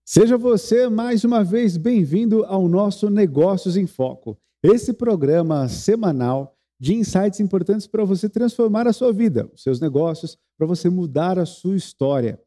Seja você mais uma vez bem-vindo ao nosso Negócios em Foco, esse programa semanal de insights importantes para você transformar a sua vida, os seus negócios, para você mudar a sua história.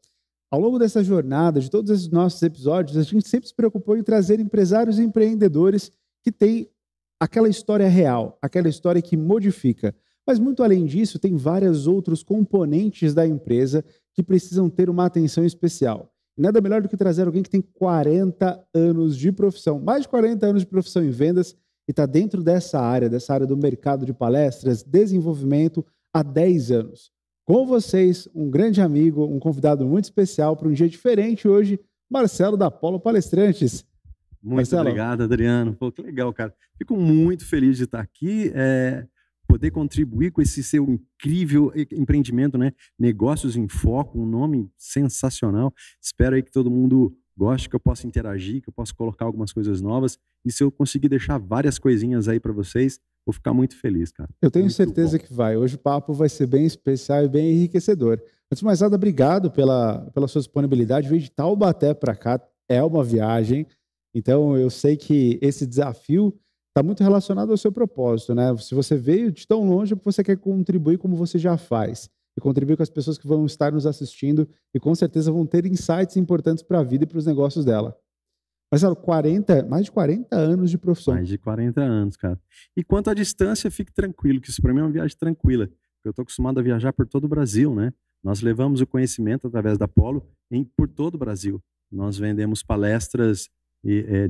Ao longo dessa jornada, de todos esses nossos episódios, a gente sempre se preocupou em trazer empresários e empreendedores que têm aquela história real, aquela história que modifica. Mas muito além disso, tem vários outros componentes da empresa que precisam ter uma atenção especial. Nada melhor do que trazer alguém que tem 40 anos de profissão, mais de 40 anos de profissão em vendas e está dentro dessa área do mercado de palestras, desenvolvimento há 10 anos. Com vocês, um grande amigo, um convidado muito especial para um dia diferente hoje, Marcelo da Apollo Palestrantes. Muito Marcelo. Obrigado, Adriano. Pô, que legal, cara. Fico muito feliz de estar aqui, poder contribuir com esse seu incrível empreendimento, né? Negócios em Foco, um nome sensacional. Espero aí que todo mundo goste, que eu possa interagir, que eu possa colocar algumas coisas novas. E se eu conseguir deixar várias coisinhas aí para vocês, vou ficar muito feliz, cara. Eu tenho muito certeza bom. que vai. Hoje o papo vai ser bem especial e bem enriquecedor. Antes de mais nada, obrigado pela sua disponibilidade. Veio de Taubaté para cá, é uma viagem. Então, eu sei que esse desafio está muito relacionado ao seu propósito, né? Se você veio de tão longe, é porque você quer contribuir como você já faz. E contribuir com as pessoas que vão estar nos assistindo e com certeza vão ter insights importantes para a vida e para os negócios dela. Mas, mais de 40 anos de profissão. Mais de 40 anos, cara. E quanto à distância, fique tranquilo, que isso para mim é uma viagem tranquila. Eu estou acostumado a viajar por todo o Brasil, né? Nós levamos o conhecimento através da Apollo por todo o Brasil. Nós vendemos palestras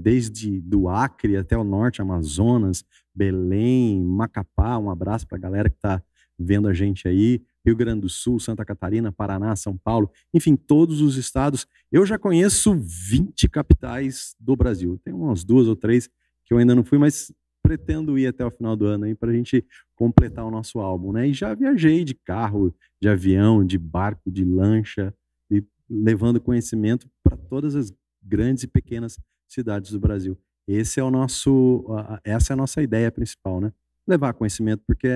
desde do Acre até o norte, Amazonas, Belém, Macapá. Um abraço para a galera que está vendo a gente aí. Rio Grande do Sul, Santa Catarina, Paraná, São Paulo, enfim, todos os estados. Eu já conheço 20 capitais do Brasil. Tem umas 2 ou 3 que eu ainda não fui, mas pretendo ir até o final do ano aí para a gente completar o nosso álbum, né? E já viajei de carro, de avião, de barco, de lancha, e levando conhecimento para todas as grandes e pequenas cidades do Brasil. Essa é a nossa ideia principal, né? Levar conhecimento, porque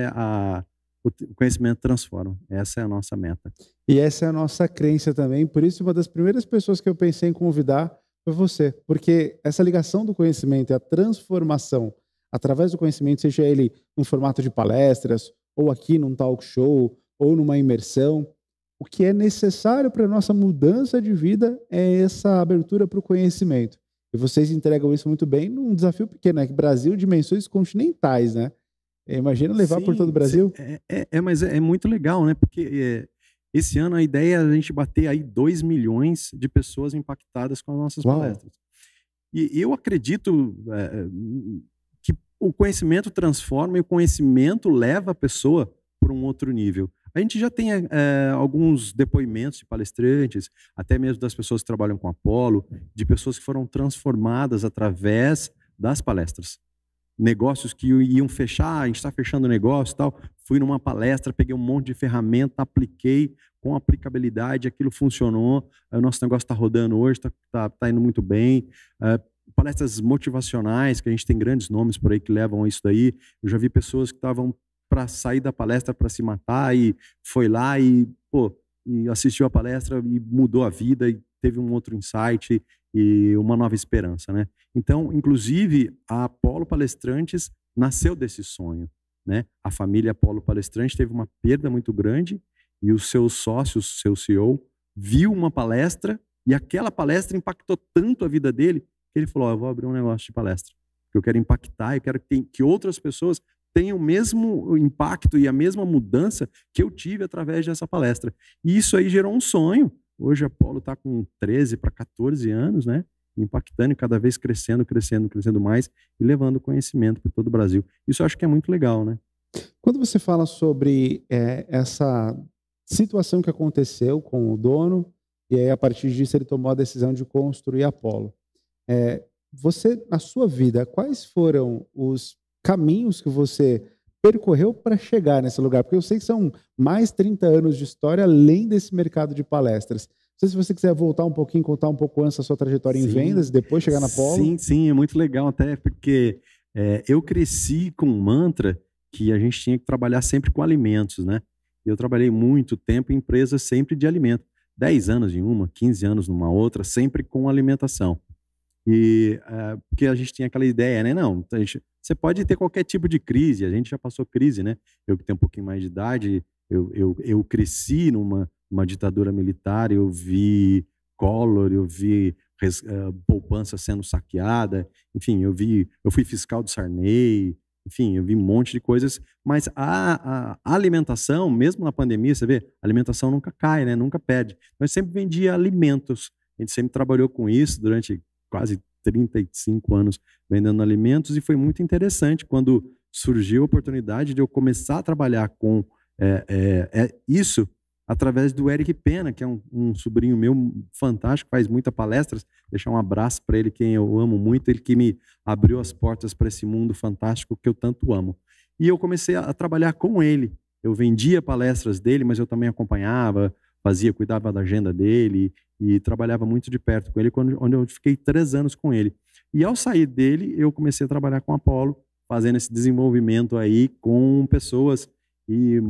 o conhecimento transforma. Essa é a nossa meta. E essa é a nossa crença também. Por isso, uma das primeiras pessoas que eu pensei em convidar foi você. Porque essa ligação do conhecimento e a transformação através do conhecimento, seja ele no formato de palestras, ou aqui num talk show, ou numa imersão, o que é necessário para a nossa mudança de vida é essa abertura para o conhecimento. E vocês entregam isso muito bem num desafio pequeno, né? Brasil, dimensões continentais, né? Imagina levar por todo o Brasil. Mas é muito legal, né? Porque esse ano a ideia é a gente bater aí 2 milhões de pessoas impactadas com as nossas palestras. E eu acredito que o conhecimento transforma e o conhecimento leva a pessoa para um outro nível. A gente já tem alguns depoimentos de palestrantes, até mesmo das pessoas que trabalham com Apollo, de pessoas que foram transformadas através das palestras. Negócios que iam fechar, a gente está fechando o negócio e tal. Fui numa palestra, peguei um monte de ferramenta, apliquei com aplicabilidade, aquilo funcionou, o nosso negócio está rodando hoje, está indo muito bem. Palestras motivacionais, que a gente tem grandes nomes por aí que levam isso daí. Eu já vi pessoas que estavam para sair da palestra para se matar e foi lá e assistiu a palestra e mudou a vida e teve um outro insight e uma nova esperança, né? Então, inclusive, a Apollo Palestrantes nasceu desse sonho, né? A família Apollo Palestrante teve uma perda muito grande e o seu sócio, o seu CEO, viu uma palestra e aquela palestra impactou tanto a vida dele que ele falou, eu vou abrir um negócio de palestra, que eu quero impactar, eu quero que outras pessoas tenham o mesmo impacto e a mesma mudança que eu tive através dessa palestra. E isso aí gerou um sonho. Hoje a Apollo está com 13 para 14 anos, né? Impactando e cada vez crescendo mais e levando conhecimento para todo o Brasil. Isso eu acho que é muito legal, né? Quando você fala sobre essa situação que aconteceu com o dono, e aí a partir disso ele tomou a decisão de construir a Apollo, você, na sua vida, quais foram os caminhos que você percorreu para chegar nesse lugar? Porque eu sei que são mais 30 anos de história além desse mercado de palestras. Não sei se você quiser voltar um pouquinho, contar um pouco antes da sua trajetória em vendas e depois chegar na Apollo. Sim, é muito legal até porque eu cresci com um mantra que a gente tinha que trabalhar sempre com alimentos, né? Eu trabalhei muito tempo em empresas sempre de alimento. 10 anos em uma, 15 anos numa outra, sempre com alimentação. E porque a gente tinha aquela ideia, né? Não, você pode ter qualquer tipo de crise, a gente já passou crise, né? Eu que tenho um pouquinho mais de idade, eu cresci numa ditadura militar, eu vi Collor, eu vi poupança sendo saqueada, enfim, eu fui fiscal do Sarney, enfim, eu vi um monte de coisas, mas a alimentação, mesmo na pandemia, você vê, a alimentação nunca cai, né? Nunca perde. Nós sempre vendia alimentos, a gente sempre trabalhou com isso durante quase 35 anos vendendo alimentos, e foi muito interessante quando surgiu a oportunidade de eu começar a trabalhar com isso através do Eric Pena, que é um sobrinho meu fantástico, faz muitas palestras. Deixar um abraço para ele, quem eu amo muito, ele que me abriu as portas para esse mundo fantástico que eu tanto amo. E eu comecei a trabalhar com ele. Eu vendia palestras dele, mas eu também acompanhava, cuidava da agenda dele e trabalhava muito de perto com ele, onde eu fiquei 3 anos com ele. E ao sair dele, eu comecei a trabalhar com a Apollo, fazendo esse desenvolvimento aí com pessoas. E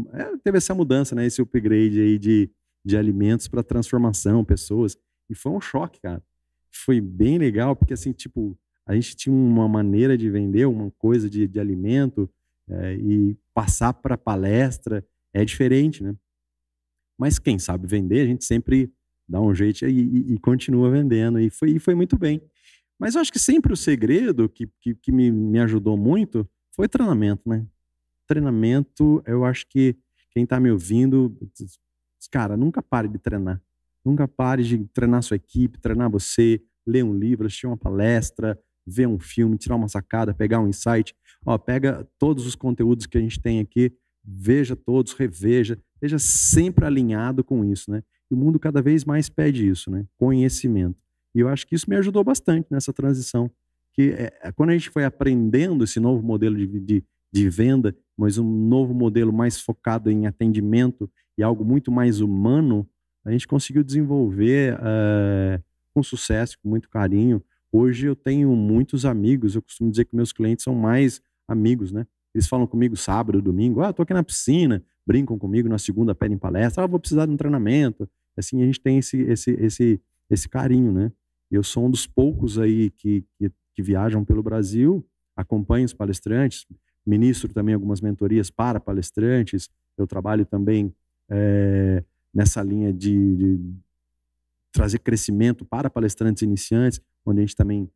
teve essa mudança, né? Esse upgrade aí de alimentos para transformação, pessoas. E foi um choque, cara. Foi bem legal, porque assim, tipo, a gente tinha uma maneira de vender uma coisa de alimento e passar para palestra é diferente, né? Mas quem sabe vender, a gente sempre dá um jeito e continua vendendo. E foi muito bem. Mas eu acho que sempre o segredo que me ajudou muito foi treinamento, né? Treinamento, eu acho que quem está me ouvindo, cara, nunca pare de treinar. Nunca pare de treinar sua equipe, treinar você, ler um livro, assistir uma palestra, ver um filme, tirar uma sacada, pegar um insight. Pega todos os conteúdos que a gente tem aqui, veja todos, reveja, esteja sempre alinhado com isso, né? E o mundo cada vez mais pede isso, né? Conhecimento. E eu acho que isso me ajudou bastante nessa transição. Que quando a gente foi aprendendo esse novo modelo de venda, mas um novo modelo mais focado em atendimento e algo muito mais humano, a gente conseguiu desenvolver com sucesso, com muito carinho. Hoje eu tenho muitos amigos, eu costumo dizer que meus clientes são mais amigos, né? Eles falam comigo sábado, domingo, tô aqui na piscina, brincam comigo, na segunda pedem palestra, vou precisar de um treinamento. Assim, a gente tem esse carinho, né? Eu sou um dos poucos aí que viajam pelo Brasil, acompanho os palestrantes, ministro também algumas mentorias para palestrantes. Eu trabalho também nessa linha de trazer crescimento para palestrantes iniciantes, onde a gente também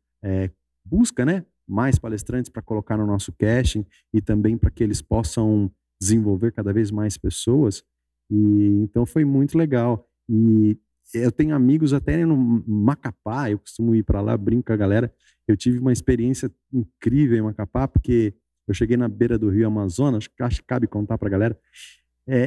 busca, né, mais palestrantes para colocar no nosso casting e também para que eles possam desenvolver cada vez mais pessoas. E então foi muito legal. E eu tenho amigos até no Macapá, eu costumo ir para lá, brinco com a galera. Eu tive uma experiência incrível em Macapá, porque eu cheguei na beira do Rio Amazonas, acho que cabe contar para a galera.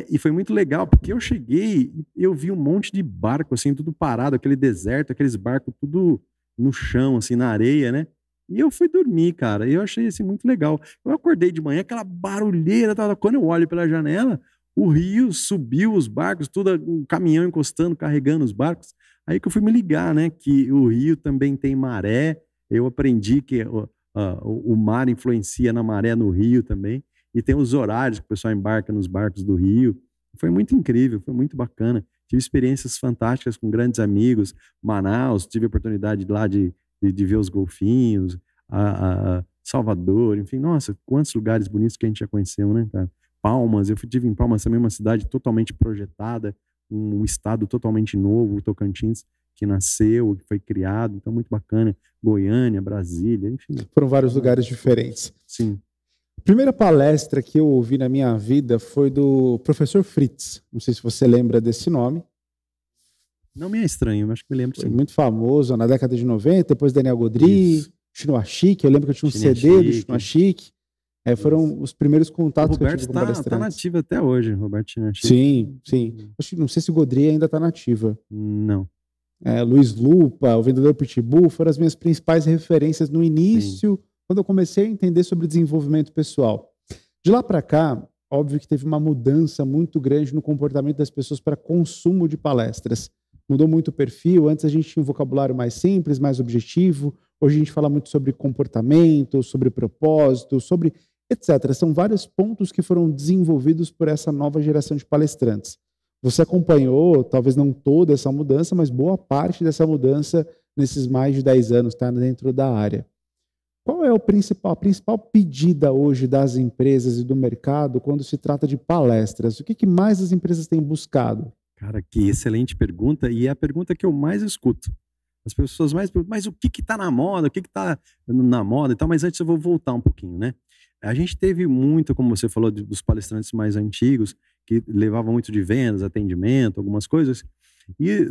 E foi muito legal, porque eu cheguei e eu vi um monte de barco, assim, tudo parado, aquele deserto, aqueles barcos tudo no chão, assim, na areia, né? E eu fui dormir, cara, e eu achei, assim, muito legal. Eu acordei de manhã, aquela barulheira, quando eu olho pela janela, o rio subiu, os barcos, tudo, um caminhão encostando, carregando os barcos. Aí que eu fui me ligar, né, que o rio também tem maré. Eu aprendi que o mar influencia na maré no rio também, e tem os horários que o pessoal embarca nos barcos do rio. Foi muito incrível, foi muito bacana. Tive experiências fantásticas com grandes amigos. Manaus, tive a oportunidade lá de ver os golfinhos, Salvador, enfim, nossa, quantos lugares bonitos que a gente já conheceu, né, cara? Palmas, eu estive em Palmas também, uma cidade totalmente projetada, um estado totalmente novo, o Tocantins, que nasceu, que foi criado, então muito bacana. Goiânia, Brasília, enfim. Foram vários lugares diferentes. Sim. A primeira palestra que eu ouvi na minha vida foi do professor Fritz. Não sei se você lembra desse nome. Não me é estranho, mas acho que me lembro sim. Foi muito famoso na década de 90, depois Daniel Godry, Chinoa Chique. Eu lembro que eu tinha um CD do Chinoa Chique. Foram os primeiros contatos que eu tive com palestrantes. Tá nativo até hoje, Roberto Chinoa Chique. Sim, sim. Não sei se o Godry ainda está nativa. Não. Luiz Lupa, o Vendedor Pitbull, foram as minhas principais referências no início, quando eu comecei a entender sobre desenvolvimento pessoal. De lá para cá, óbvio que teve uma mudança muito grande no comportamento das pessoas para consumo de palestras. Mudou muito o perfil. Antes a gente tinha um vocabulário mais simples, mais objetivo. Hoje a gente fala muito sobre comportamento, sobre propósito, sobre etc. São vários pontos que foram desenvolvidos por essa nova geração de palestrantes. Você acompanhou, talvez não toda essa mudança, mas boa parte dessa mudança nesses mais de 10 anos, está dentro da área. Qual é a principal pedida hoje das empresas e do mercado quando se trata de palestras? O que mais as empresas têm buscado? Cara, que excelente pergunta, e é a pergunta que eu mais escuto. As pessoas mais perguntam, mas o que está na moda? O que está na moda e tal? Mas antes eu vou voltar um pouquinho, né? A gente teve muito, como você falou, dos palestrantes mais antigos, que levavam muito de vendas, atendimento, algumas coisas. E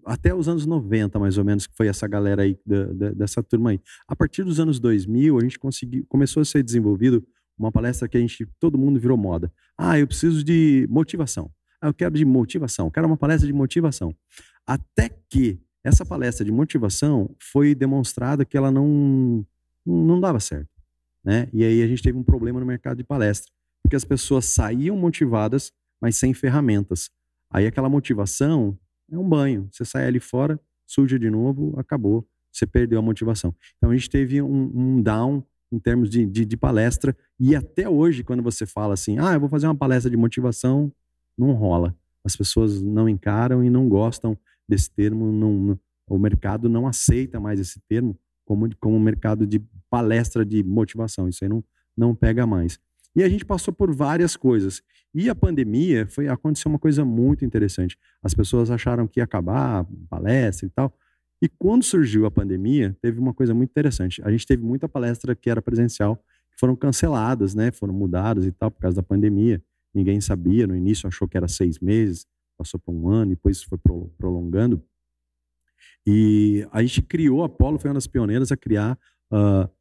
até os anos 90, mais ou menos, que foi essa galera aí, dessa turma aí. A partir dos anos 2000, a gente começou a ser desenvolvido uma palestra que todo mundo virou moda. Ah, eu preciso de motivação. Ah, eu quero de motivação. Quero uma palestra de motivação. Até que essa palestra de motivação foi demonstrada que ela não dava certo, né? E aí a gente teve um problema no mercado de palestra, porque as pessoas saíam motivadas, mas sem ferramentas. Aí aquela motivação é um banho. Você sai ali fora, suja de novo, acabou. Você perdeu a motivação. Então a gente teve um down em termos de palestra. E até hoje, quando você fala assim, eu vou fazer uma palestra de motivação, não rola. As pessoas não encaram e não gostam desse termo. O mercado não aceita mais esse termo como mercado de palestra de motivação. Isso aí não pega mais. E a gente passou por várias coisas. E a pandemia, aconteceu uma coisa muito interessante. As pessoas acharam que ia acabar a palestra e tal. E quando surgiu a pandemia, teve uma coisa muito interessante. A gente teve muita palestra que era presencial, que foram canceladas, né? Foram mudadas e tal, por causa da pandemia. Ninguém sabia, no início achou que era 6 meses, passou por 1 ano, depois foi prolongando. E a gente criou, a Apollo foi uma das pioneiras a criar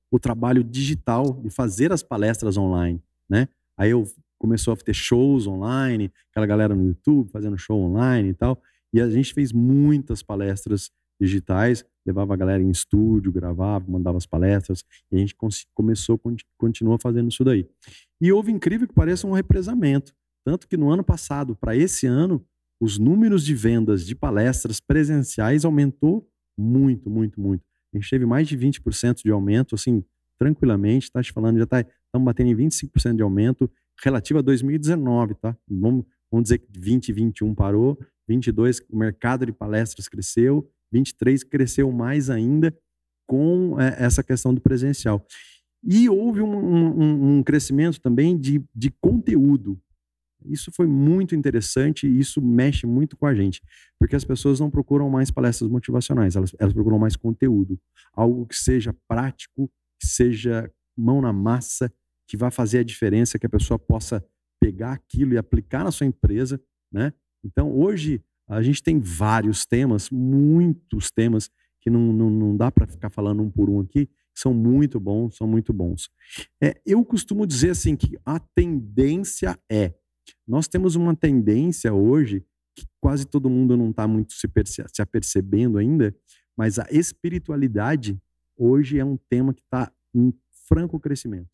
o trabalho digital de fazer as palestras online, né? Aí começou a ter shows online, aquela galera no YouTube fazendo show online e tal, e a gente fez muitas palestras digitais, levava a galera em estúdio, gravava, mandava as palestras, e a gente continuou fazendo isso daí. E houve, incrível que pareça, um represamento, tanto que no ano passado, para esse ano, os números de vendas de palestras presenciais aumentou muito, muito, muito. A gente teve mais de 20% de aumento, assim, tranquilamente, tá te falando, estamos batendo em 25% de aumento relativo a 2019, tá? Vamos dizer que 2021 parou, 22 o mercado de palestras cresceu, 23 cresceu mais ainda com essa questão do presencial. E houve um crescimento também de conteúdo. Isso foi muito interessante e isso mexe muito com a gente, porque as pessoas não procuram mais palestras motivacionais, elas procuram mais conteúdo, algo que seja prático, que seja mão na massa, que vai fazer a diferença, que a pessoa possa pegar aquilo e aplicar na sua empresa, né? Então, hoje, a gente tem vários temas, muitos temas, que não dá para ficar falando um por um aqui, são muito bons, são muito bons. Eu costumo dizer assim, que a tendência nós temos uma tendência hoje, que quase todo mundo não está muito se apercebendo ainda, mas a espiritualidade hoje é um tema que está em franco crescimento.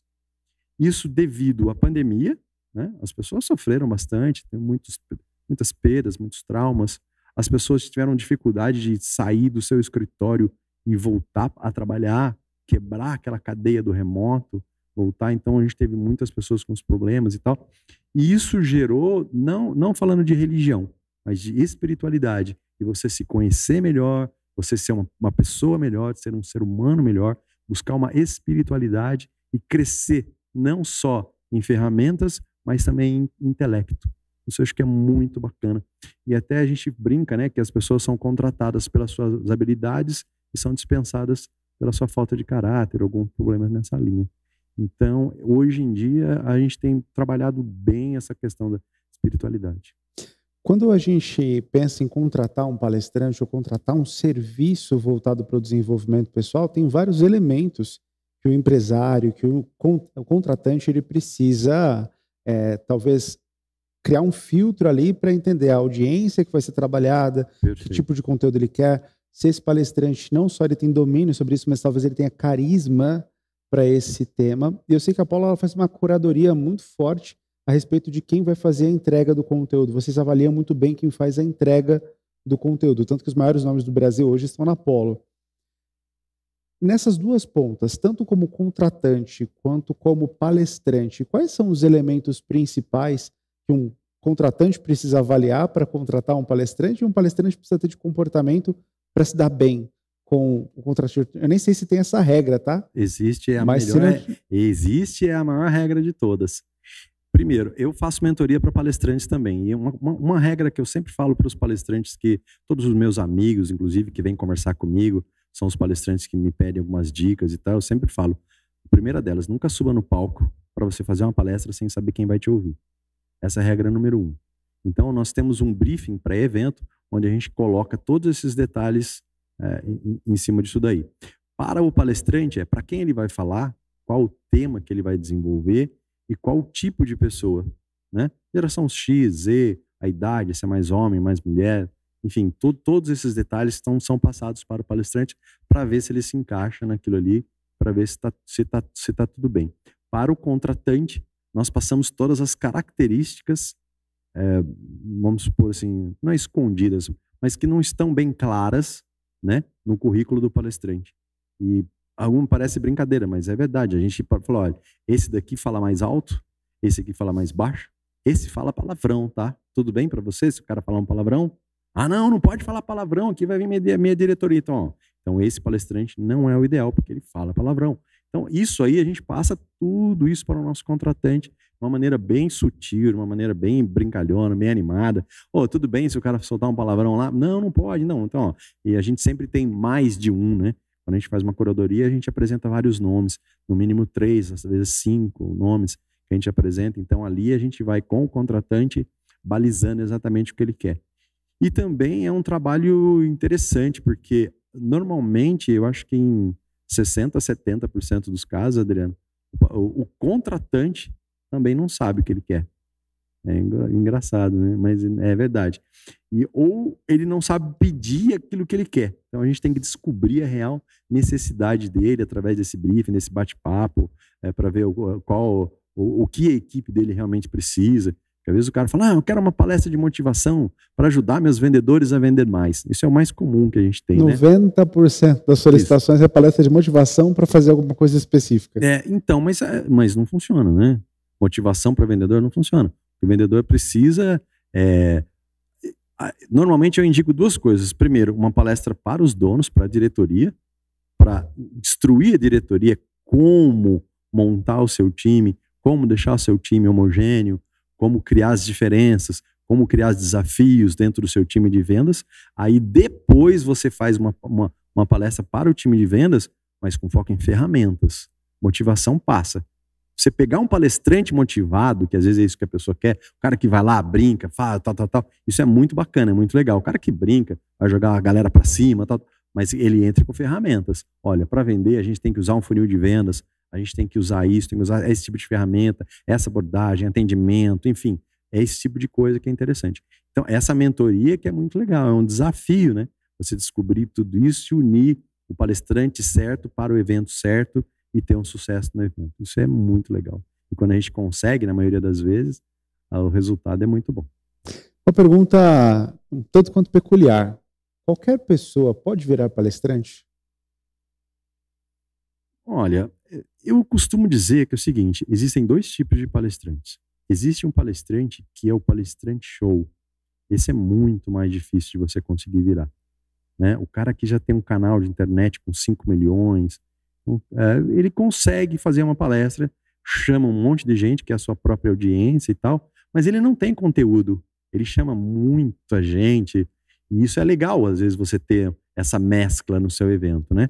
Isso devido à pandemia, né? As pessoas sofreram bastante, tem muitas perdas, muitos traumas. As pessoas tiveram dificuldade de sair do seu escritório e voltar a trabalhar, quebrar aquela cadeia do remoto, voltar. Então a gente teve muitas pessoas com os problemas e tal. E isso gerou, não falando de religião, mas de espiritualidade. E você se conhecer melhor, você ser uma pessoa melhor, ser um ser humano melhor, buscar uma espiritualidade e crescer não só em ferramentas, mas também em intelecto. Isso eu acho que é muito bacana. E até a gente brinca, né, que as pessoas são contratadas pelas suas habilidades e são dispensadas pela sua falta de caráter, algum problema nessa linha. Então, hoje em dia, a gente tem trabalhado bem essa questão da espiritualidade. Quando a gente pensa em contratar um palestrante ou contratar um serviço voltado para o desenvolvimento pessoal, tem vários elementos que o empresário, que o contratante, ele precisa, talvez, criar um filtro ali para entender a audiência que vai ser trabalhada, Perfeito. Que tipo de conteúdo ele quer. Se esse palestrante não só ele tem domínio sobre isso, mas talvez ele tenha carisma para esse tema. E eu sei que a Paula ela faz uma curadoria muito forte a respeito de quem vai fazer a entrega do conteúdo. Vocês avaliam muito bem quem faz a entrega do conteúdo, tanto que os maiores nomes do Brasil hoje estão na Apollo. Nessas duas pontas, tanto como contratante quanto como palestrante, quais são os elementos principais que um contratante precisa avaliar para contratar um palestrante e um palestrante precisa ter de comportamento para se dar bem com o contratante? Eu nem sei se tem essa regra, tá? Existe a maior regra de todas. Primeiro, eu faço mentoria para palestrantes também. E uma regra que eu sempre falo para os palestrantes, que todos os meus amigos, inclusive, que vêm conversar comigo, são os palestrantes que me pedem algumas dicas e tal, eu sempre falo, a primeira delas, nunca suba no palco para você fazer uma palestra sem saber quem vai te ouvir. Essa é a regra número 1. Então, nós temos um briefing pré-evento, onde a gente coloca todos esses detalhes em cima disso daí. Para o palestrante, para quem ele vai falar, qual o tema que ele vai desenvolver, e qual o tipo de pessoa, né? Geração X, Z, a idade, se é mais homem, mais mulher, enfim, todos esses detalhes são passados para o palestrante para ver se ele se encaixa naquilo ali, para ver se tá tudo bem. Para o contratante, nós passamos todas as características, vamos supor assim, não escondidas, mas que não estão bem claras, né, no currículo do palestrante. E algum parece brincadeira, mas é verdade. A gente falou, olha, esse daqui fala mais alto, esse aqui fala mais baixo, esse fala palavrão, tá? Tudo bem para você se o cara falar um palavrão? Ah, não pode falar palavrão, aqui vai vir minha diretoria. Então, esse palestrante não é o ideal, porque ele fala palavrão. Então, isso aí, a gente passa tudo isso para o nosso contratante de uma maneira bem sutil, de uma maneira bem brincalhona, bem animada. Tudo bem se o cara soltar um palavrão lá? Não pode, não. Então, e a gente sempre tem mais de um, né? Quando a gente faz uma curadoria, a gente apresenta vários nomes, no mínimo 3, às vezes 5 nomes que a gente apresenta. Então, ali a gente vai com o contratante balizando exatamente o que ele quer. E também é um trabalho interessante, porque normalmente, eu acho que em 60% a 70% dos casos, Adriano, o contratante também não sabe o que ele quer. É engraçado, né? Mas é verdade. Ou ele não sabe pedir aquilo que ele quer. Então a gente tem que descobrir a real necessidade dele através desse briefing, desse bate-papo, para ver o que a equipe dele realmente precisa. Porque às vezes o cara fala, eu quero uma palestra de motivação para ajudar meus vendedores a vender mais. Isso é o mais comum que a gente tem, 90% das solicitações Isso. É palestra de motivação para fazer alguma coisa específica. Então, mas não funciona, né? Motivação para vendedor não funciona. O vendedor precisa... Normalmente eu indico 2 coisas. Primeiro, uma palestra para os donos, para a diretoria, para instruir a diretoria como montar o seu time, como deixar o seu time homogêneo, como criar as diferenças, como criar os desafios dentro do seu time de vendas. Aí depois você faz uma palestra para o time de vendas, mas com foco em ferramentas. Motivação passa. Você pegar um palestrante motivado, que às vezes é isso que a pessoa quer, o cara que vai lá, brinca, fala, tal, isso é muito bacana, é muito legal. O cara que brinca, vai jogar a galera para cima, tal, mas ele entra com ferramentas. Olha, para vender, a gente tem que usar um funil de vendas, a gente tem que usar isso, tem que usar esse tipo de ferramenta, essa abordagem, atendimento, enfim, é esse tipo de coisa que é interessante. Então, essa mentoria que é muito legal, é um desafio, né? Você descobrir tudo isso e unir o palestrante certo para o evento certo e ter um sucesso no evento. Isso é muito legal. E quando a gente consegue, na maioria das vezes, o resultado é muito bom. Uma pergunta um tanto quanto peculiar. Qualquer pessoa pode virar palestrante? Olha, eu costumo dizer que é o seguinte, existem 2 tipos de palestrantes. Existe um palestrante que é o palestrante show. Esse é muito mais difícil de você conseguir virar, né? O cara que já tem um canal de internet com 5 milhões, ele consegue fazer uma palestra, chama um monte de gente, que é a sua própria audiência e tal, mas ele não tem conteúdo. Ele chama muita gente, e isso é legal, às vezes, você ter essa mescla no seu evento, né?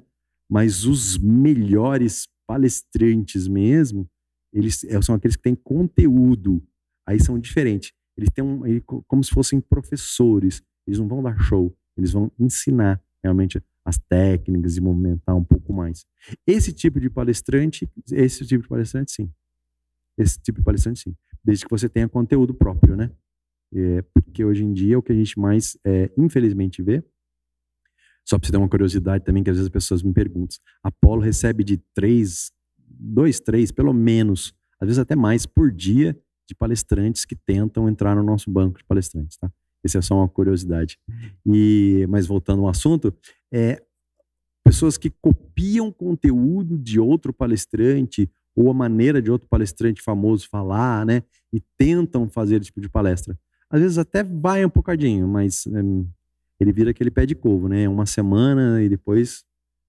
Mas os melhores palestrantes mesmo, eles são aqueles que têm conteúdo. Aí são diferentes. Eles têm como se fossem professores. Eles não vão dar show, eles vão ensinar realmente as técnicas e movimentar um pouco mais. Esse tipo de palestrante, sim. Esse tipo de palestrante, sim. Desde que você tenha conteúdo próprio, né? Porque hoje em dia é o que a gente mais, infelizmente, vê. Só para você ter uma curiosidade também, que às vezes as pessoas me perguntam. A Apollo recebe de 3, pelo menos, às vezes até mais, por dia, de palestrantes que tentam entrar no nosso banco de palestrantes, tá? Essa é só uma curiosidade. Mas voltando ao assunto, pessoas que copiam conteúdo de outro palestrante ou a maneira de outro palestrante famoso falar, né? E tentam fazer esse tipo de palestra. Às vezes até vai um bocadinho, mas ele vira aquele pé de couve, né? Uma semana e depois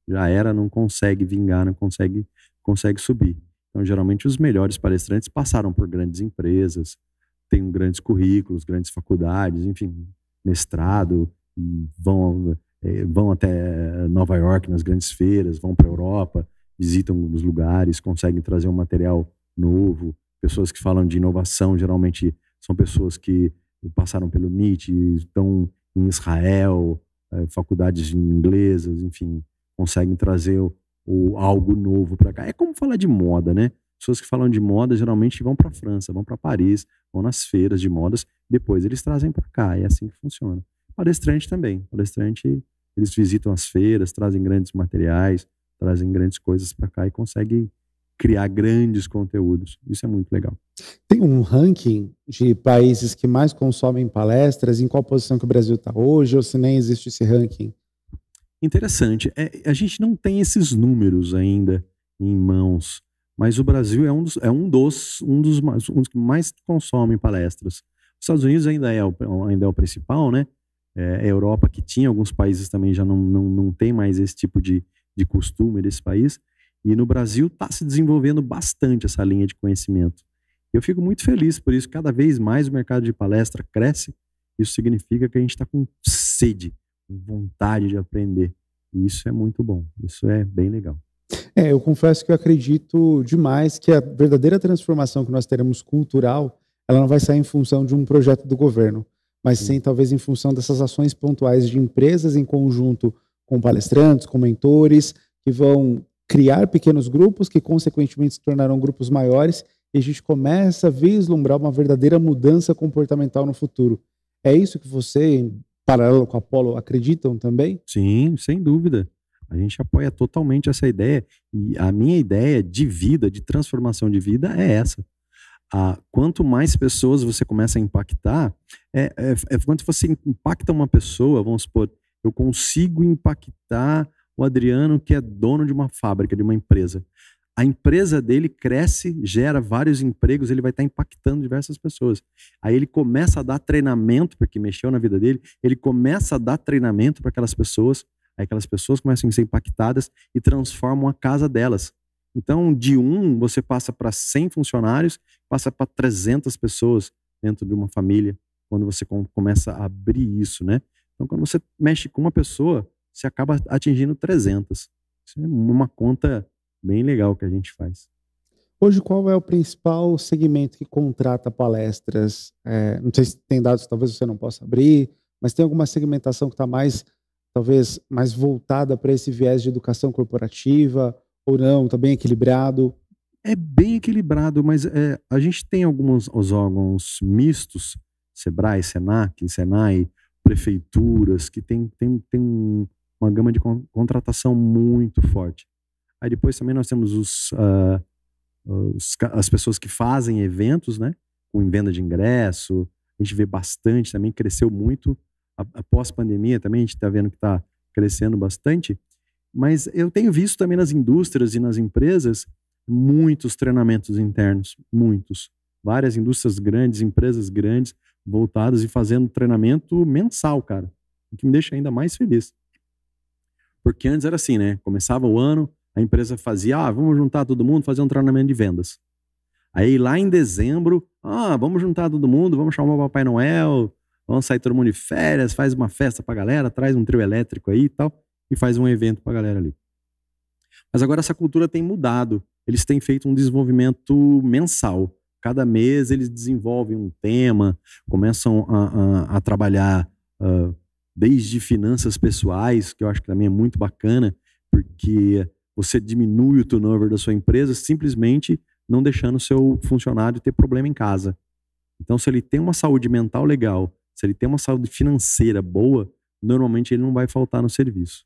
já era, não consegue vingar, não consegue subir. Então, geralmente, os melhores palestrantes passaram por grandes empresas, têm grandes currículos, grandes faculdades, enfim, mestrado, vão até Nova York nas grandes feiras, vão para a Europa, visitam os lugares, conseguem trazer um material novo. Pessoas que falam de inovação, geralmente, são pessoas que passaram pelo MIT, estão em Israel, faculdades inglesas, enfim, conseguem trazer algo novo para cá. É como falar de moda, né? Pessoas que falam de moda geralmente vão para a França, vão para Paris, vão nas feiras de modas, depois eles trazem para cá. É assim que funciona. Palestrante também. Palestrante, eles visitam as feiras, trazem grandes materiais, trazem grandes coisas para cá e conseguem criar grandes conteúdos. Isso é muito legal. Tem um ranking de países que mais consomem palestras? Em qual posição que o Brasil está hoje? Ou se nem existe esse ranking? Interessante. A gente não tem esses números ainda em mãos, mas o Brasil é um dos que mais consomem palestras. Os Estados Unidos ainda é o principal, né? A Europa, que tinha alguns países também, já não tem mais esse tipo de costume desse país. E no Brasil está se desenvolvendo bastante essa linha de conhecimento. Eu fico muito feliz por isso. Cada vez mais o mercado de palestra cresce. Isso significa que a gente está com sede, com vontade de aprender. E isso é muito bom. Isso é bem legal. Eu confesso que eu acredito demais que a verdadeira transformação que nós teremos cultural, ela não vai sair em função de um projeto do governo, mas sim talvez em função dessas ações pontuais de empresas em conjunto com palestrantes, com mentores, que vão criar pequenos grupos que consequentemente se tornarão grupos maiores e a gente começa a vislumbrar uma verdadeira mudança comportamental no futuro. É isso que você, em paralelo com a Apollo, acreditam também? Sim, sem dúvida. A gente apoia totalmente essa ideia. E a minha ideia de vida, de transformação de vida é essa. Quanto mais pessoas você começa a impactar, quando você impacta uma pessoa, vamos supor, eu consigo impactar o Adriano, que é dono de uma fábrica, de uma empresa. A empresa dele cresce, gera vários empregos, ele vai estar impactando diversas pessoas. Aí ele começa a dar treinamento, porque mexeu na vida dele, ele começa a dar treinamento para aquelas pessoas, aí aquelas pessoas começam a ser impactadas e transformam a casa delas. Então, de você passa para 100 funcionários, passa para 300 pessoas dentro de uma família, quando você começa a abrir isso, né? Então, quando você mexe com uma pessoa, você acaba atingindo 300. Isso é uma conta bem legal que a gente faz. Hoje, qual é o principal segmento que contrata palestras? Não sei se tem dados, talvez você não possa abrir, mas tem alguma segmentação que está talvez mais voltada para esse viés de educação corporativa ou não? Está bem equilibrado? É bem equilibrado, mas a gente tem alguns órgãos mistos, Sebrae, Senac, Senai, prefeituras, que tem uma gama de contratação muito forte. Aí depois também nós temos as pessoas que fazem eventos, né? Com venda de ingresso. A gente vê bastante também, cresceu muito. Após pandemia também a gente está vendo que está crescendo bastante. Mas eu tenho visto também nas indústrias e nas empresas muitos treinamentos internos, muitos. Várias indústrias grandes, empresas grandes, voltadas e fazendo treinamento mensal, cara. O que me deixa ainda mais feliz. Porque antes era assim, né? Começava o ano, a empresa fazia, vamos juntar todo mundo, fazer um treinamento de vendas. Aí lá em dezembro, vamos juntar todo mundo, vamos chamar o Papai Noel, vamos sair todo mundo de férias, faz uma festa pra galera, traz um trio elétrico aí e tal, e faz um evento pra galera ali. Mas agora essa cultura tem mudado. Eles têm feito um desenvolvimento mensal. Cada mês eles desenvolvem um tema, começam a trabalhar desde finanças pessoais, que eu acho que também é muito bacana, porque você diminui o turnover da sua empresa simplesmente não deixando o seu funcionário ter problema em casa. Então, se ele tem uma saúde mental legal, se ele tem uma saúde financeira boa, normalmente ele não vai faltar no serviço.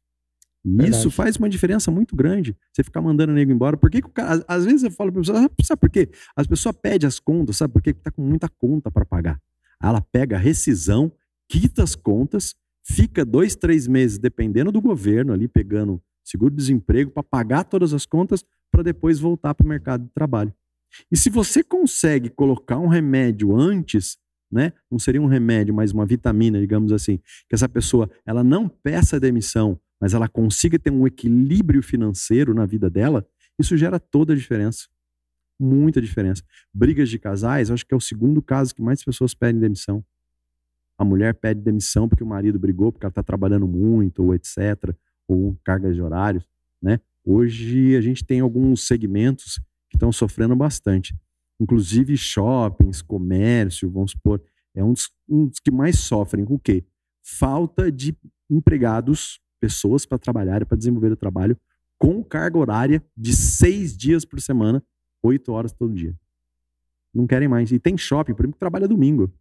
E isso faz uma diferença muito grande. Você ficar mandando o nego embora. Por que o cara... Às vezes eu falo para a pessoa, sabe por quê? As pessoas pedem as contas, sabe por quê? Porque está com muita conta para pagar. Aí ela pega a rescisão, quita as contas, fica 2, 3 meses dependendo do governo ali, pegando seguro-desemprego para pagar todas as contas para depois voltar para o mercado de trabalho. E se você consegue colocar um remédio antes, né? Não seria um remédio, mas uma vitamina, digamos assim, que essa pessoa ela não peça demissão, mas ela consiga ter um equilíbrio financeiro na vida dela, isso gera toda a diferença. Muita diferença. Brigas de casais, acho que é o segundo caso que mais pessoas pedem demissão. A mulher pede demissão porque o marido brigou, porque ela está trabalhando muito, ou etc., ou cargas de horários, né? Hoje a gente tem alguns segmentos que estão sofrendo bastante. Inclusive shoppings, comércio, vamos supor, é um dos que mais sofrem com o quê? Falta de empregados, pessoas para trabalhar e para desenvolver o trabalho com carga horária de 6 dias por semana, 8 horas todo dia. Não querem mais. E tem shopping, por exemplo, que trabalha domingo.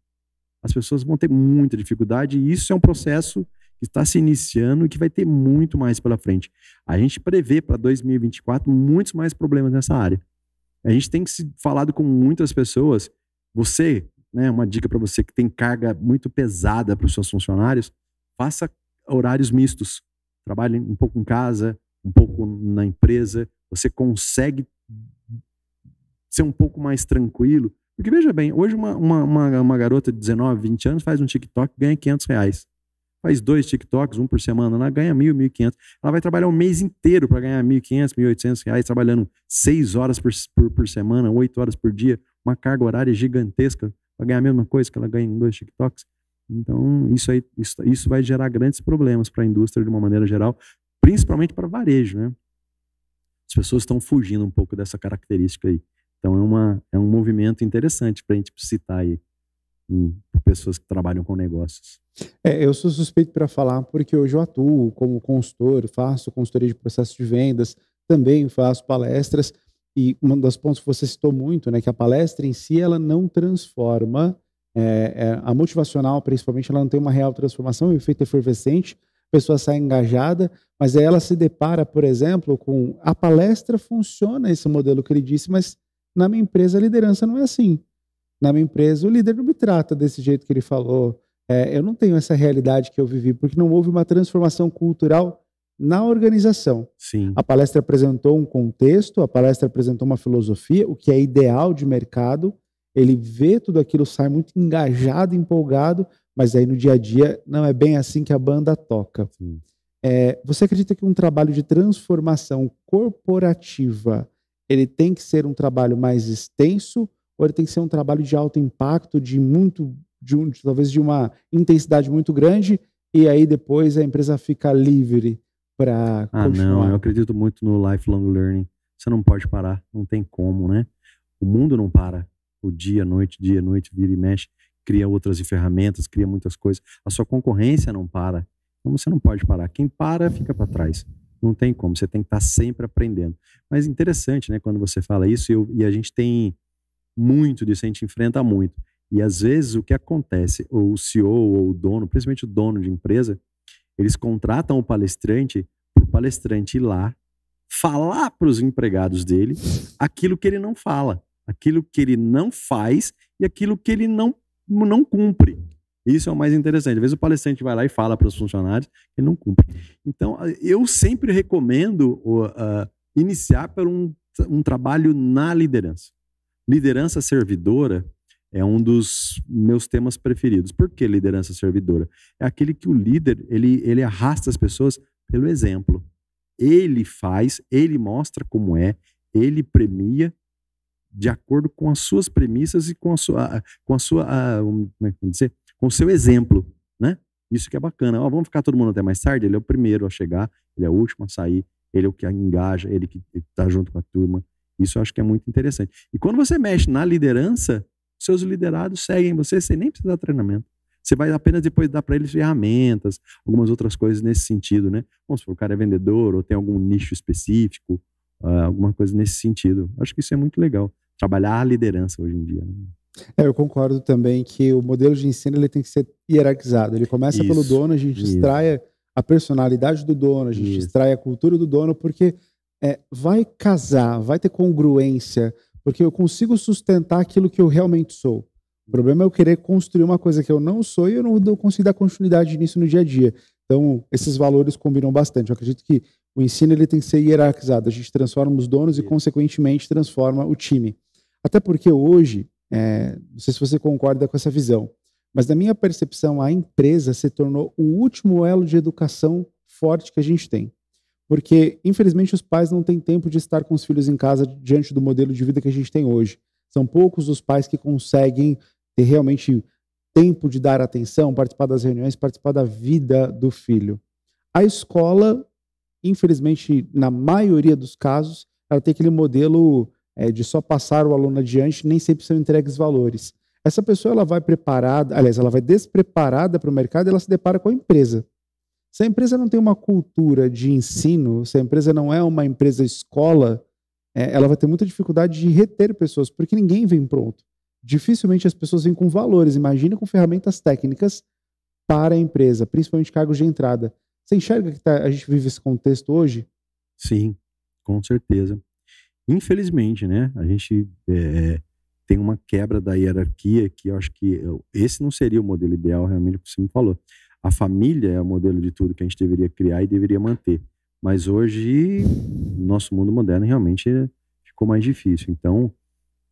As pessoas vão ter muita dificuldade e isso é um processo que está se iniciando e que vai ter muito mais pela frente. A gente prevê para 2024 muitos mais problemas nessa área. A gente tem que se falado com muitas pessoas. Você, né, uma dica para você que tem carga muito pesada para os seus funcionários, faça horários mistos. Trabalhe um pouco em casa, um pouco na empresa. Você consegue ser um pouco mais tranquilo. Porque veja bem, hoje uma garota de 19, 20 anos faz um TikTok e ganha R$500. Faz 2 TikToks, um por semana, ela ganha 1.000, 1.500. Ela vai trabalhar um mês inteiro para ganhar R$1.500, R$1.800, trabalhando 6 horas por semana, 8 horas por dia, uma carga horária gigantesca para ganhar a mesma coisa que ela ganha em 2 TikToks. Então, isso vai gerar grandes problemas para a indústria de uma maneira geral, principalmente para varejo, né? As pessoas estão fugindo um pouco dessa característica aí. Então, é um movimento interessante para a gente citar aí pessoas que trabalham com negócios. Eu sou suspeito para falar porque hoje eu atuo como consultor, faço consultoria de processo de vendas, também faço palestras e um dos pontos que você citou muito, né, que a palestra em si ela não transforma, a motivacional principalmente, ela não tem uma real transformação, o efeito efervescente, a pessoa sai engajada, mas aí ela se depara, por exemplo, com a palestra funciona esse modelo que ele disse, mas na minha empresa a liderança não é assim. Na minha empresa o líder não me trata desse jeito que ele falou. Eu não tenho essa realidade que eu vivi, porque não houve uma transformação cultural na organização. Sim. A palestra apresentou um contexto, a palestra apresentou uma filosofia, o que é ideal de mercado. Ele vê tudo aquilo, sai muito engajado, empolgado, mas aí no dia a dia não é bem assim que a banda toca. Você acredita que um trabalho de transformação corporativa ele tem que ser um trabalho mais extenso ou ele tem que ser um trabalho de alto impacto, talvez de uma intensidade muito grande e aí depois a empresa fica livre para continuar? Não, eu acredito muito no lifelong learning. Você não pode parar, não tem como, né? O mundo não para. O dia, noite, vira e mexe, cria outras ferramentas, cria muitas coisas. A sua concorrência não para. Então você não pode parar. Quem para, fica para trás. Não tem como, você tem que estar sempre aprendendo. Mas interessante, né, quando você fala isso, e a gente tem muito disso, a gente enfrenta muito. E às vezes o que acontece, o CEO ou o dono, principalmente o dono de empresa, eles contratam o palestrante para o palestrante ir lá, falar para os empregados dele aquilo que ele não fala, aquilo que ele não faz e aquilo que ele não cumpre. Isso é o mais interessante. Às vezes o palestrante vai lá e fala para os funcionários que ele não cumpre. Então, eu sempre recomendo iniciar por um trabalho na liderança. Liderança servidora é um dos meus temas preferidos. Por que liderança servidora? É aquele que o líder, ele arrasta as pessoas pelo exemplo. Ele faz, ele mostra como é, ele premia de acordo com as suas premissas e com o seu exemplo, né? Isso que é bacana. Vamos ficar todo mundo até mais tarde? Ele é o primeiro a chegar, ele é o último a sair, ele é o que engaja, ele que está junto com a turma. Isso eu acho que é muito interessante. E quando você mexe na liderança, seus liderados seguem você sem nem precisar de treinamento. Você vai apenas depois dar para eles ferramentas, algumas outras coisas nesse sentido, né? Vamos supor, o cara é vendedor ou tem algum nicho específico, alguma coisa nesse sentido. Eu acho que isso é muito legal. Trabalhar a liderança hoje em dia, né? Eu concordo também que o modelo de ensino ele tem que ser hierarquizado. Ele começa pelo dono, a gente extrai a personalidade do dono, a gente extrai a cultura do dono, porque vai casar, vai ter congruência, porque eu consigo sustentar aquilo que eu realmente sou. O problema é eu querer construir uma coisa que eu não sou e eu não consigo dar continuidade nisso no dia a dia. Então, esses valores combinam bastante. Eu acredito que O ensino ele tem que ser hierarquizado. A gente transforma os donos e, consequentemente, transforma o time. Até porque hoje, não sei se você concorda com essa visão, mas na minha percepção, a empresa se tornou o último elo de educação forte que a gente tem. Porque, infelizmente, os pais não têm tempo de estar com os filhos em casa diante do modelo de vida que a gente tem hoje. São poucos os pais que conseguem ter realmente tempo de dar atenção, participar das reuniões, participar da vida do filho. A escola, infelizmente, na maioria dos casos, ela tem aquele modelo de só passar o aluno adiante, nem sempre são entregues valores. Essa pessoa ela vai preparada, aliás, ela vai despreparada para o mercado e ela se depara com a empresa. Se a empresa não tem uma cultura de ensino, se a empresa não é uma empresa escola, ela vai ter muita dificuldade de reter pessoas, porque ninguém vem pronto. Dificilmente as pessoas vêm com valores, imagina com ferramentas técnicas para a empresa, principalmente cargos de entrada. Você enxerga que a gente vive esse contexto hoje? Sim, com certeza. Infelizmente, né? A gente tem uma quebra da hierarquia que eu acho que esse não seria o modelo ideal, realmente, que você me falou. A família é o modelo de tudo que a gente deveria criar e deveria manter. Mas hoje, nosso mundo moderno realmente ficou mais difícil. Então,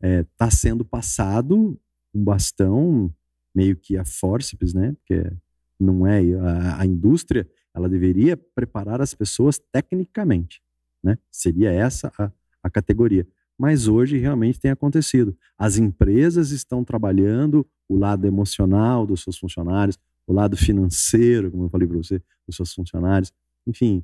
está sendo passado um bastão meio que a fórceps, né? Porque não é a indústria, ela deveria preparar as pessoas tecnicamente, né? Seria essa a categoria. Mas hoje realmente tem acontecido. As empresas estão trabalhando o lado emocional dos seus funcionários, o lado financeiro, como eu falei para você, dos seus funcionários. Enfim,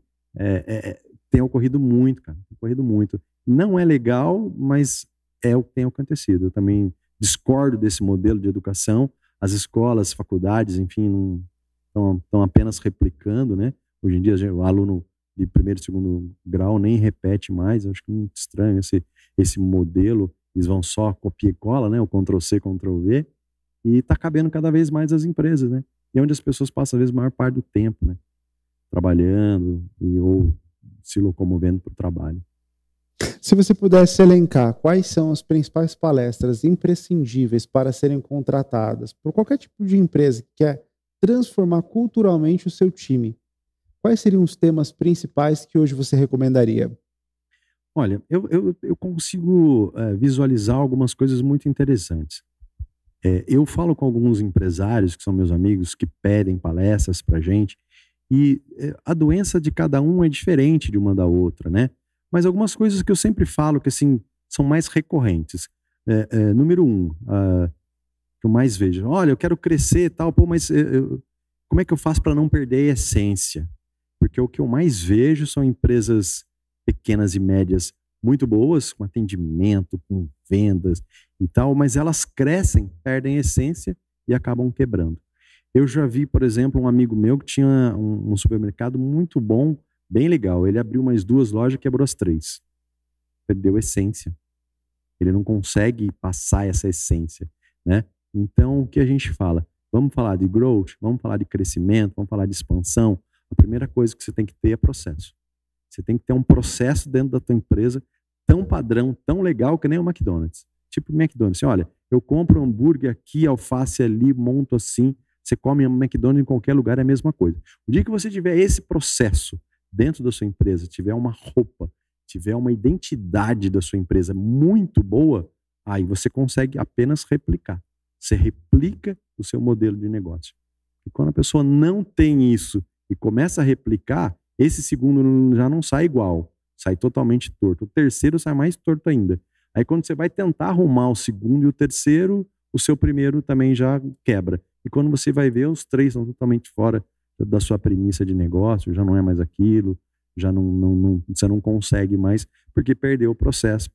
tem ocorrido muito, cara. Tem ocorrido muito. Não é legal, mas é o que tem acontecido. Eu também discordo desse modelo de educação. As escolas, faculdades, enfim, não estão apenas replicando, né? Hoje em dia, o aluno de primeiro e segundo grau nem repete mais. Eu acho que é muito estranho esse modelo. Eles vão só copia e cola, né? O Ctrl-C, Ctrl-V. E está cabendo cada vez mais às empresas, né? E é onde as pessoas passam, às vezes, a maior parte do tempo, né? Trabalhando ou se locomovendo para o trabalho. Se você pudesse elencar quais são as principais palestras imprescindíveis para serem contratadas por qualquer tipo de empresa que quer transformar culturalmente o seu time, quais seriam os temas principais que hoje você recomendaria? Olha, eu consigo visualizar algumas coisas muito interessantes. Eu falo com alguns empresários, que são meus amigos, que pedem palestras para a gente, e a doença de cada um é diferente de uma da outra, né? Mas algumas coisas que eu sempre falo que assim, são mais recorrentes. Número 1, que eu mais vejo. Olha, eu quero crescer e tal, mas como é que eu faço para não perder a essência? Porque o que eu mais vejo são empresas pequenas e médias muito boas, com atendimento, com vendas e tal, mas elas crescem, perdem a essência e acabam quebrando. Eu já vi, por exemplo, um amigo meu que tinha um supermercado muito bom, bem legal. Ele abriu mais 2 lojas e quebrou as 3. Perdeu a essência. Ele não consegue passar essa essência, né? Então, o que a gente fala? Vamos falar de growth, vamos falar de crescimento, vamos falar de expansão. A primeira coisa que você tem que ter é processo. Você tem que ter um processo dentro da tua empresa tão padrão, tão legal que nem o McDonald's. Tipo o McDonald's. Assim, olha, eu compro um hambúrguer aqui, alface ali, monto assim. Você come um McDonald's em qualquer lugar, é a mesma coisa. O dia que você tiver esse processo dentro da sua empresa, tiver uma roupa, tiver uma identidade da sua empresa muito boa, aí você consegue apenas replicar. Você replica o seu modelo de negócio. E quando a pessoa não tem isso e começa a replicar, esse segundo já não sai igual, sai totalmente torto. O terceiro sai mais torto ainda. Aí quando você vai tentar arrumar o segundo e o terceiro, o seu primeiro também já quebra. E quando você vai ver, os 3 são totalmente fora da sua premissa de negócio, já não é mais aquilo, já você não consegue mais, porque perdeu o processo,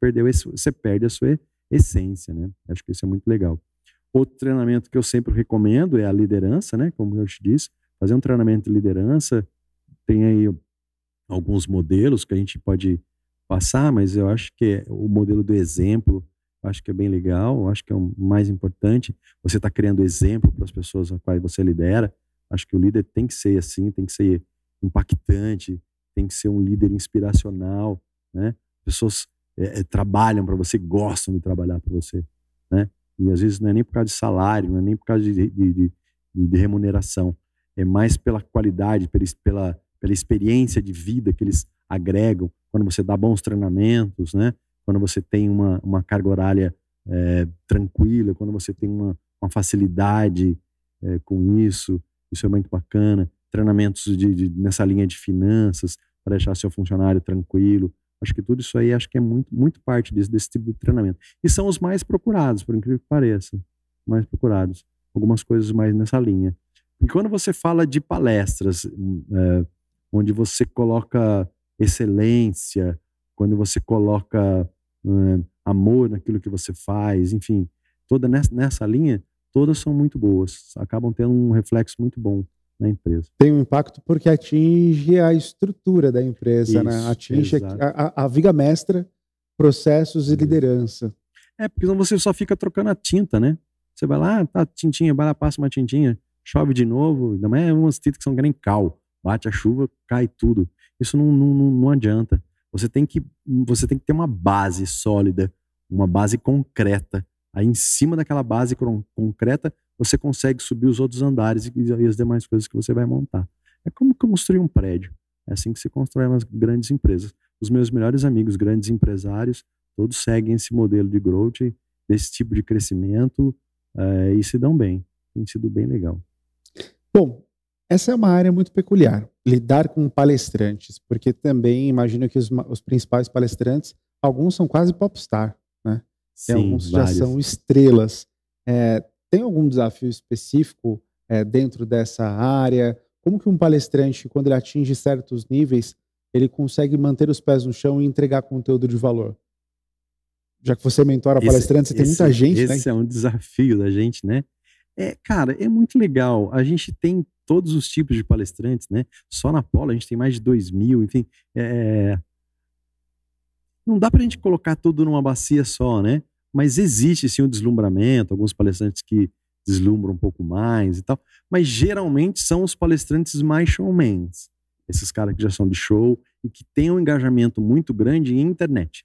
você perde a sua essência, né? Acho que isso é muito legal. Outro treinamento que eu sempre recomendo é a liderança, né? Como eu te disse, fazer um treinamento de liderança. Tem aí alguns modelos que a gente pode passar, mas eu acho que o modelo do exemplo, acho que é bem legal, acho que é o mais importante. Você está criando exemplo para as pessoas a quais você lidera. Acho que o líder tem que ser assim, tem que ser impactante, tem que ser um líder inspiracional, né? Pessoas trabalham para você, gostam de trabalhar para você, né? E às vezes não é nem por causa de salário, não é nem por causa de remuneração, é mais pela qualidade, pela experiência de vida que eles agregam, quando você dá bons treinamentos, né? Quando você tem uma carga horária tranquila, quando você tem uma facilidade com isso é muito bacana. Treinamentos nessa linha de finanças, para deixar seu funcionário tranquilo. Acho que tudo isso aí é muito, muito parte desse tipo de treinamento. E são os mais procurados, por incrível que pareça. Mais procurados. Algumas coisas mais nessa linha. E quando você fala de palestras, onde você coloca excelência, quando você coloca amor naquilo que você faz, enfim, toda nessa linha, todas são muito boas. Acabam tendo um reflexo muito bom na empresa. Tem um impacto porque atinge a estrutura da empresa, Isso, né? Atinge a viga mestra, processos e liderança. Porque senão você só fica trocando a tinta, né? Você vai lá, tá, tintinha, vai lá, passa uma tintinha, chove de novo, ainda mais umas tintas que são que nem cal. Bate a chuva, cai tudo. Isso não adianta. Você tem que ter uma base sólida, uma base concreta. Aí, em cima daquela base concreta, você consegue subir os outros andares e as demais coisas que você vai montar. É como construir um prédio. É assim que se constrói umas grandes empresas. Os meus melhores amigos, grandes empresários, todos seguem esse modelo de growth, desse tipo de crescimento, e se dão bem. Tem sido bem legal. Bom, essa é uma área muito peculiar, lidar com palestrantes, porque também imagino que os principais palestrantes, alguns são quase popstar, né? Tem alguns já são estrelas. Tem algum desafio específico dentro dessa área? Como que um palestrante, quando ele atinge certos níveis, ele consegue manter os pés no chão e entregar conteúdo de valor? Já que você mentora palestrantes, você tem muita gente, né? Esse é um desafio da gente, né? Cara, é muito legal. A gente tem todos os tipos de palestrantes, né? Só na Polo a gente tem mais de 2.000, enfim. Não dá pra gente colocar tudo numa bacia só, né? Mas existe sim um deslumbramento, alguns palestrantes que deslumbram um pouco mais e tal, mas geralmente são os palestrantes mais showmans, esses caras que já são de show e que têm um engajamento muito grande em internet.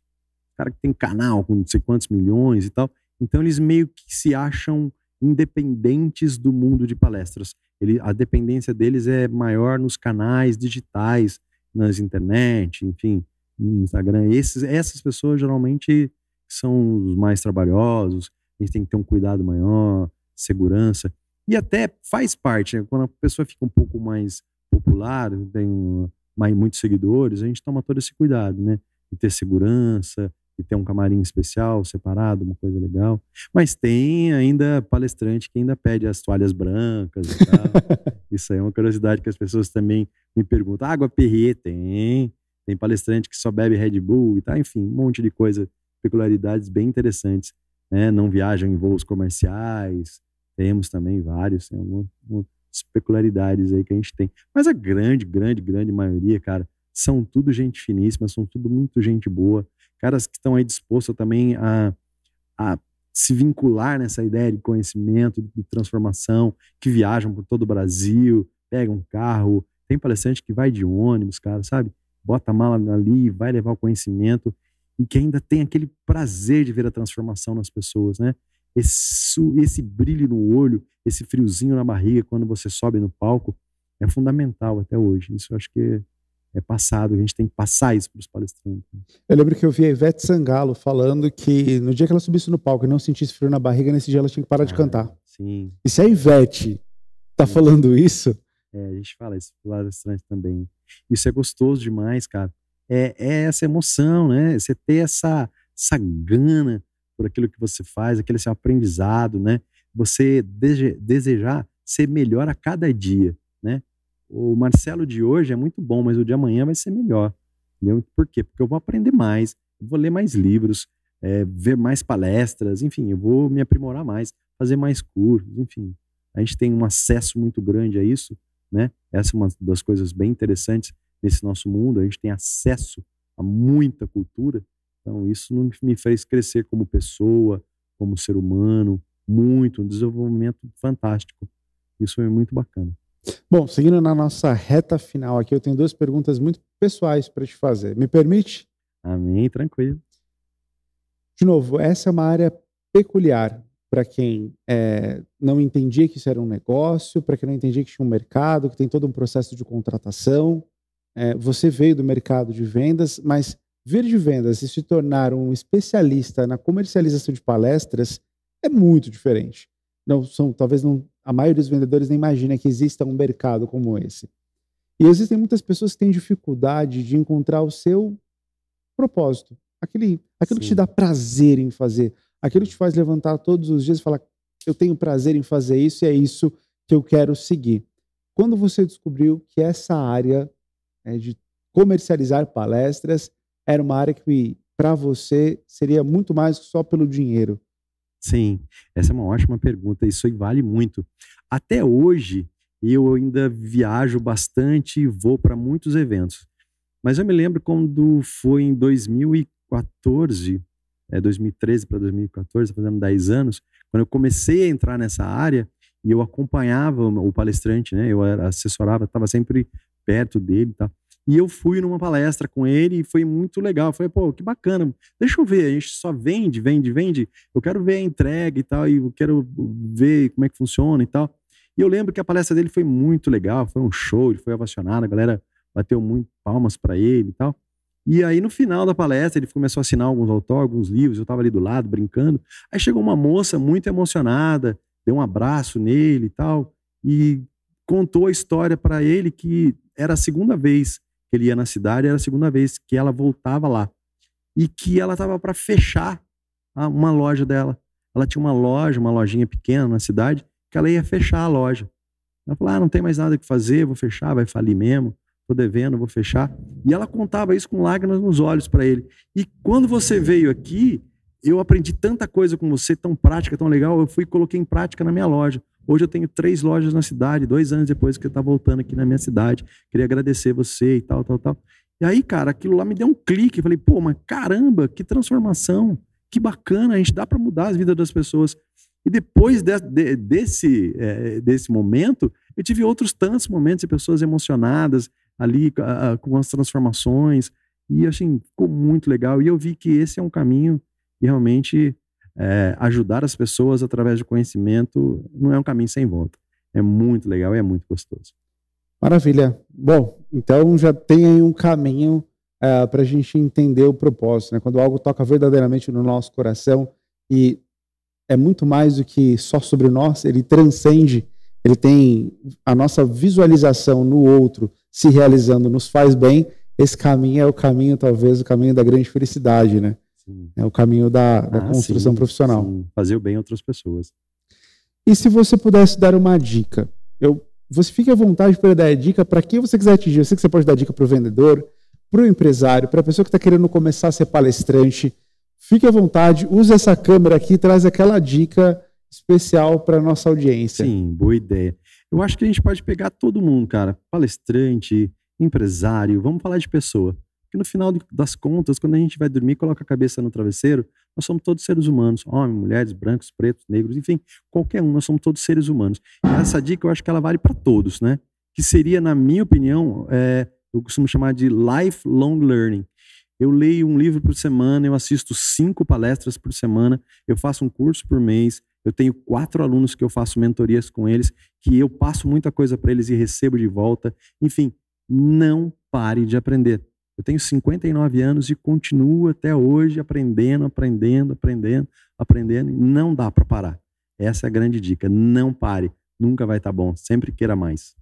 Cara que tem canal com não sei quantos milhões e tal, então eles meio que se acham independentes do mundo de palestras. A dependência deles é maior nos canais digitais, nas internet, enfim, no Instagram. Essas pessoas geralmente são os mais trabalhosos, a gente tem que ter um cuidado maior, segurança, e até faz parte, né? Quando a pessoa fica um pouco mais popular, tem muitos seguidores, a gente toma todo esse cuidado, né? De ter segurança, de ter um camarim especial, separado, uma coisa legal. Mas tem ainda palestrante que ainda pede as toalhas brancas e tal. Isso aí é uma curiosidade que as pessoas também me perguntam. Água Perrier? Tem palestrante que só bebe Red Bull e tal, enfim, um monte de coisa, peculiaridades bem interessantes, né? Não viajam em voos comerciais, temos também vários, tem algumas peculiaridades aí que a gente tem. Mas a grande maioria, cara, são tudo gente finíssima, são tudo muito gente boa, caras que estão aí dispostos também a se vincular nessa ideia de conhecimento, de transformação, que viajam por todo o Brasil, pegam um carro, tem palestrante que vai de ônibus, cara, sabe? Bota a mala ali, vai levar o conhecimento, e que ainda tem aquele prazer de ver a transformação nas pessoas, né? Esse brilho no olho, esse friozinho na barriga quando você sobe no palco, é fundamental até hoje. Isso eu acho que é passado, a gente tem que passar isso para os palestrantes. Eu lembro que eu vi a Ivete Sangalo falando que no dia que ela subisse no palco e não sentisse frio na barriga, nesse dia ela tinha que parar de cantar. Sim. E se a Ivete tá falando isso... a gente fala isso para os palestrantes também. Isso é gostoso demais, cara. É essa emoção, né? Você ter essa gana por aquilo que você faz, aquele seu aprendizado, né? Você desejar ser melhor a cada dia, né? O Marcelo de hoje é muito bom, mas o de amanhã vai ser melhor, entendeu? Por quê? Porque eu vou aprender mais, eu vou ler mais livros, ver mais palestras, enfim, eu vou me aprimorar mais, fazer mais cursos, enfim. A gente tem um acesso muito grande a isso, né? Essa é uma das coisas bem interessantes nesse nosso mundo, a gente tem acesso a muita cultura, então isso me fez crescer como pessoa, como ser humano, um desenvolvimento fantástico. Isso foi muito bacana. Bom, seguindo na nossa reta final aqui, eu tenho 2 perguntas muito pessoais para te fazer. Me permite? Amém, tranquilo. De novo, essa é uma área peculiar para quem não entendia que isso era um negócio, para quem não entendia que tinha um mercado, que tem todo um processo de contratação. você veio do mercado de vendas, mas vir de vendas e se tornar um especialista na comercialização de palestras é muito diferente. Talvez a maioria dos vendedores nem imagina que exista um mercado como esse. E existem muitas pessoas que têm dificuldade de encontrar o seu propósito, aquilo que te dá prazer em fazer, aquilo que te faz levantar todos os dias e falar, eu tenho prazer em fazer isso e é isso que eu quero seguir. Quando você descobriu que essa área de comercializar palestras era uma área que para você seria muito mais só pelo dinheiro? Sim, essa é uma ótima pergunta, isso aí vale muito. Até hoje, eu ainda viajo bastante e vou para muitos eventos. Mas eu me lembro quando foi em 2014, 2013 para 2014, fazendo 10 anos, quando eu comecei a entrar nessa área e eu acompanhava o palestrante, né? Eu assessorava, estava sempre perto dele e tal. E eu fui numa palestra com ele e foi muito legal. Falei, pô, que bacana. Deixa eu ver, a gente só vende. Eu quero ver a entrega e tal, e eu quero ver como é que funciona e tal. E eu lembro que a palestra dele foi muito legal, foi um show, ele foi ovacionado, a galera bateu muito palmas para ele e tal. E aí, no final da palestra, ele começou a assinar alguns autógrafos, alguns livros, eu estava ali do lado, brincando. Aí chegou uma moça muito emocionada, deu um abraço nele e tal, e contou a história para ele que era a segunda vez que ele ia na cidade, era a segunda vez que ela voltava lá. E que ela estava para fechar uma loja dela. Ela tinha uma lojinha pequena na cidade, que ela ia fechar a loja. Ela falou, não tem mais nada que fazer, vou fechar, vai falir mesmo, tô devendo, vou fechar. E ela contava isso com lágrimas nos olhos para ele. E quando você veio aqui, eu aprendi tanta coisa com você, tão prática, tão legal, eu fui e coloquei em prática na minha loja. Hoje eu tenho 3 lojas na cidade, 2 anos depois que eu estava voltando aqui na minha cidade. Queria agradecer você e tal. E aí, cara, aquilo lá me deu um clique. Falei, pô, mas caramba, que transformação, que bacana, a gente dá para mudar as vidas das pessoas. E depois desse momento, eu tive outros tantos momentos de pessoas emocionadas ali com as transformações. E assim, ficou muito legal. E eu vi que esse é um caminho e realmente ajudar as pessoas através do conhecimento não é um caminho sem volta. É muito legal e é muito gostoso. Maravilha. Bom, então já tem aí um caminho para a gente entender o propósito, né? Quando algo toca verdadeiramente no nosso coração e é muito mais do que só sobre nós, ele transcende, ele tem a nossa visualização no outro se realizando, nos faz bem. Esse caminho é o caminho, talvez, o caminho da grande felicidade, né? Sim. É o caminho da construção profissional. Sim. Fazer o bem a outras pessoas. E se você pudesse dar uma dica? Você fique à vontade para dar a dica para quem você quiser atingir. Eu sei que você pode dar dica para o vendedor, para o empresário, para a pessoa que está querendo começar a ser palestrante. Fique à vontade, use essa câmera aqui e traz aquela dica especial para a nossa audiência. Sim, boa ideia. Eu acho que a gente pode pegar todo mundo, cara. Palestrante, empresário, vamos falar de pessoa. Porque no final das contas, quando a gente vai dormir, coloca a cabeça no travesseiro, nós somos todos seres humanos. Homens, mulheres, brancos, pretos, negros, enfim, qualquer um, nós somos todos seres humanos. E essa dica eu acho que ela vale para todos, né? Que seria, na minha opinião, eu costumo chamar de lifelong learning. Eu leio um livro por semana, eu assisto 5 palestras por semana, eu faço um curso por mês, eu tenho 4 alunos que eu faço mentorias com eles, que eu passo muita coisa para eles e recebo de volta. Enfim, não pare de aprender. Eu tenho 59 anos e continuo até hoje aprendendo, e não dá para parar. Essa é a grande dica, não pare, nunca vai estar bom, sempre queira mais.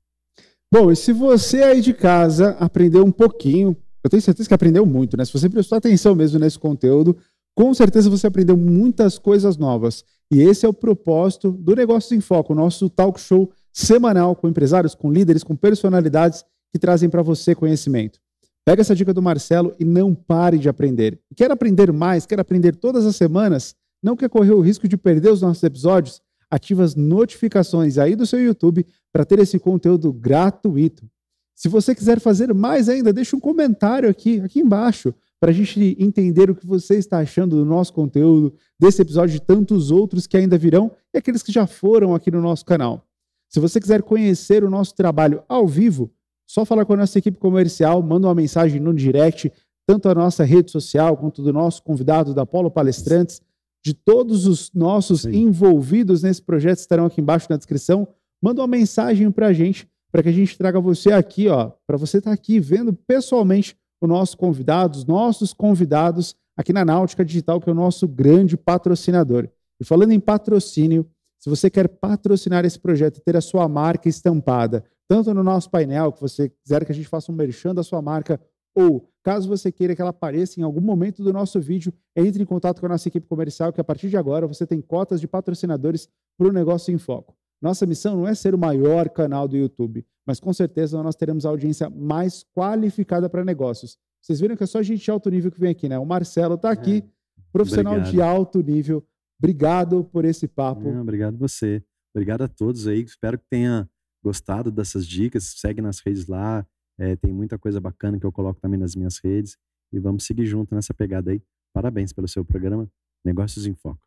Bom, e se você aí de casa aprendeu um pouquinho, eu tenho certeza que aprendeu muito, né? Se você prestou atenção mesmo nesse conteúdo, com certeza você aprendeu muitas coisas novas. E esse é o propósito do Negócios em Foco, o nosso talk show semanal com empresários, com líderes, com personalidades que trazem para você conhecimento. Pega essa dica do Marcelo e não pare de aprender. Quer aprender mais? Quer aprender todas as semanas? Não quer correr o risco de perder os nossos episódios? Ativa as notificações aí do seu YouTube para ter esse conteúdo gratuito. Se você quiser fazer mais ainda, deixa um comentário aqui embaixo para a gente entender o que você está achando do nosso conteúdo, desse episódio e de tantos outros que ainda virão e aqueles que já foram aqui no nosso canal. Se você quiser conhecer o nosso trabalho ao vivo, só falar com a nossa equipe comercial, manda uma mensagem no direct, tanto a nossa rede social quanto do nosso convidado da Apollo Palestrantes, de todos os nossos envolvidos nesse projeto estarão aqui embaixo na descrição. Manda uma mensagem para a gente para que a gente traga você aqui, ó, para você estar aqui vendo pessoalmente o nosso convidado, os nossos convidados aqui na Náutica Digital, que é o nosso grande patrocinador. E falando em patrocínio, se você quer patrocinar esse projeto e ter a sua marca estampada, tanto no nosso painel, que você quiser que a gente faça um merchan da sua marca, ou caso você queira que ela apareça em algum momento do nosso vídeo, entre em contato com a nossa equipe comercial, que a partir de agora você tem cotas de patrocinadores para o Negócio em Foco. Nossa missão não é ser o maior canal do YouTube, mas com certeza nós teremos a audiência mais qualificada para negócios. Vocês viram que é só gente de alto nível que vem aqui, né? O Marcelo está aqui, profissional Obrigado. de alto nível. Obrigado por esse papo. Obrigado você. Obrigado a todos aí. Espero que tenha gostado dessas dicas. Segue nas redes lá. Tem muita coisa bacana que eu coloco também nas minhas redes. E vamos seguir junto nessa pegada aí. Parabéns pelo seu programa Negócios em Foco.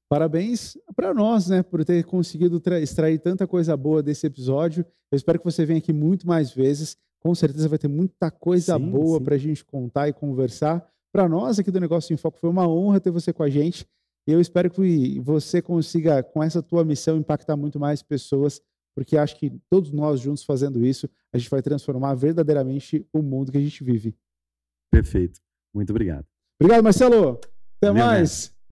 Parabéns para nós, né, por ter conseguido extrair tanta coisa boa desse episódio. Eu espero que você venha aqui muito mais vezes. Com certeza vai ter muita coisa boa para a gente contar e conversar. Para nós aqui do Negócio em Foco foi uma honra ter você com a gente. E eu espero que você consiga, com essa tua missão, impactar muito mais pessoas, porque acho que todos nós juntos fazendo isso, a gente vai transformar verdadeiramente o mundo que a gente vive. Perfeito. Muito obrigado. Obrigado, Marcelo. Até Valeu, mais. Né?